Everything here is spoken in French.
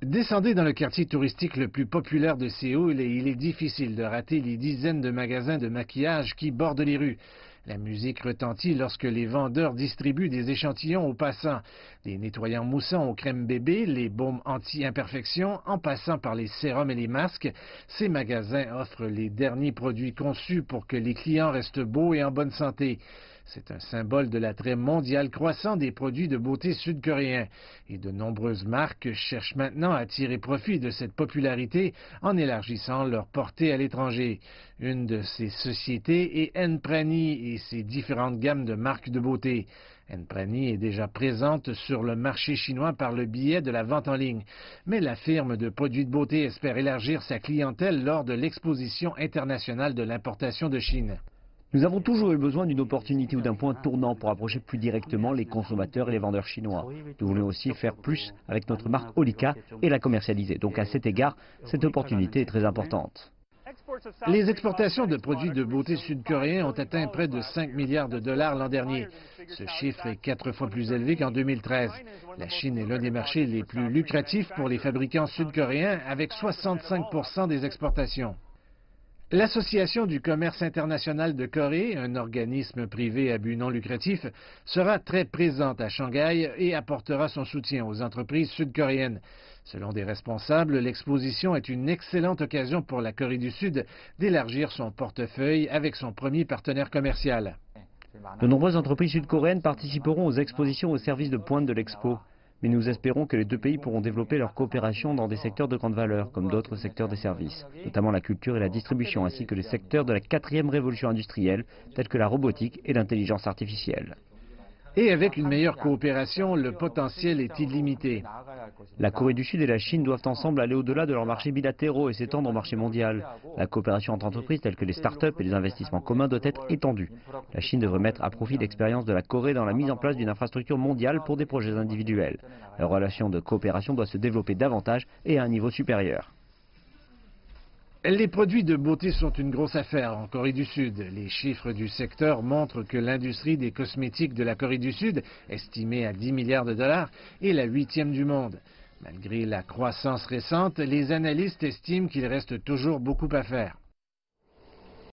Descendez dans le quartier touristique le plus populaire de Séoul et il est difficile de rater les dizaines de magasins de maquillage qui bordent les rues. La musique retentit lorsque les vendeurs distribuent des échantillons aux passants. Des nettoyants moussants aux crèmes bébé, les baumes anti-imperfection, en passant par les sérums et les masques, ces magasins offrent les derniers produits conçus pour que les clients restent beaux et en bonne santé. C'est un symbole de l'attrait mondial croissant des produits de beauté sud-coréens. Et de nombreuses marques cherchent maintenant à tirer profit de cette popularité en élargissant leur portée à l'étranger. Une de ces sociétés est Enprani et ses différentes gammes de marques de beauté. Enprani est déjà présente sur le marché chinois par le biais de la vente en ligne. Mais la firme de produits de beauté espère élargir sa clientèle lors de l'exposition internationale de l'importation de Chine. Nous avons toujours eu besoin d'une opportunité ou d'un point tournant pour approcher plus directement les consommateurs et les vendeurs chinois. Nous voulons aussi faire plus avec notre marque Olika et la commercialiser. Donc à cet égard, cette opportunité est très importante. Les exportations de produits de beauté sud-coréens ont atteint près de 5 milliards de dollars l'an dernier. Ce chiffre est 4 fois plus élevé qu'en 2013. La Chine est l'un des marchés les plus lucratifs pour les fabricants sud-coréens avec 65% des exportations. L'Association du commerce international de Corée, un organisme privé à but non lucratif, sera très présente à Shanghai et apportera son soutien aux entreprises sud-coréennes. Selon des responsables, l'exposition est une excellente occasion pour la Corée du Sud d'élargir son portefeuille avec son premier partenaire commercial. De nombreuses entreprises sud-coréennes participeront aux expositions au service de pointe de l'expo. Mais nous espérons que les deux pays pourront développer leur coopération dans des secteurs de grande valeur, comme d'autres secteurs des services, notamment la culture et la distribution, ainsi que les secteurs de la 4e révolution industrielle, tels que la robotique et l'intelligence artificielle. Et avec une meilleure coopération, le potentiel est illimité. La Corée du Sud et la Chine doivent ensemble aller au-delà de leurs marchés bilatéraux et s'étendre au marché mondial. La coopération entre entreprises telles que les start-up et les investissements communs doit être étendue. La Chine devrait mettre à profit l'expérience de la Corée dans la mise en place d'une infrastructure mondiale pour des projets individuels. La relation de coopération doit se développer davantage et à un niveau supérieur. Les produits de beauté sont une grosse affaire en Corée du Sud. Les chiffres du secteur montrent que l'industrie des cosmétiques de la Corée du Sud, estimée à 10 milliards de dollars, est la 8e du monde. Malgré la croissance récente, les analystes estiment qu'il reste toujours beaucoup à faire.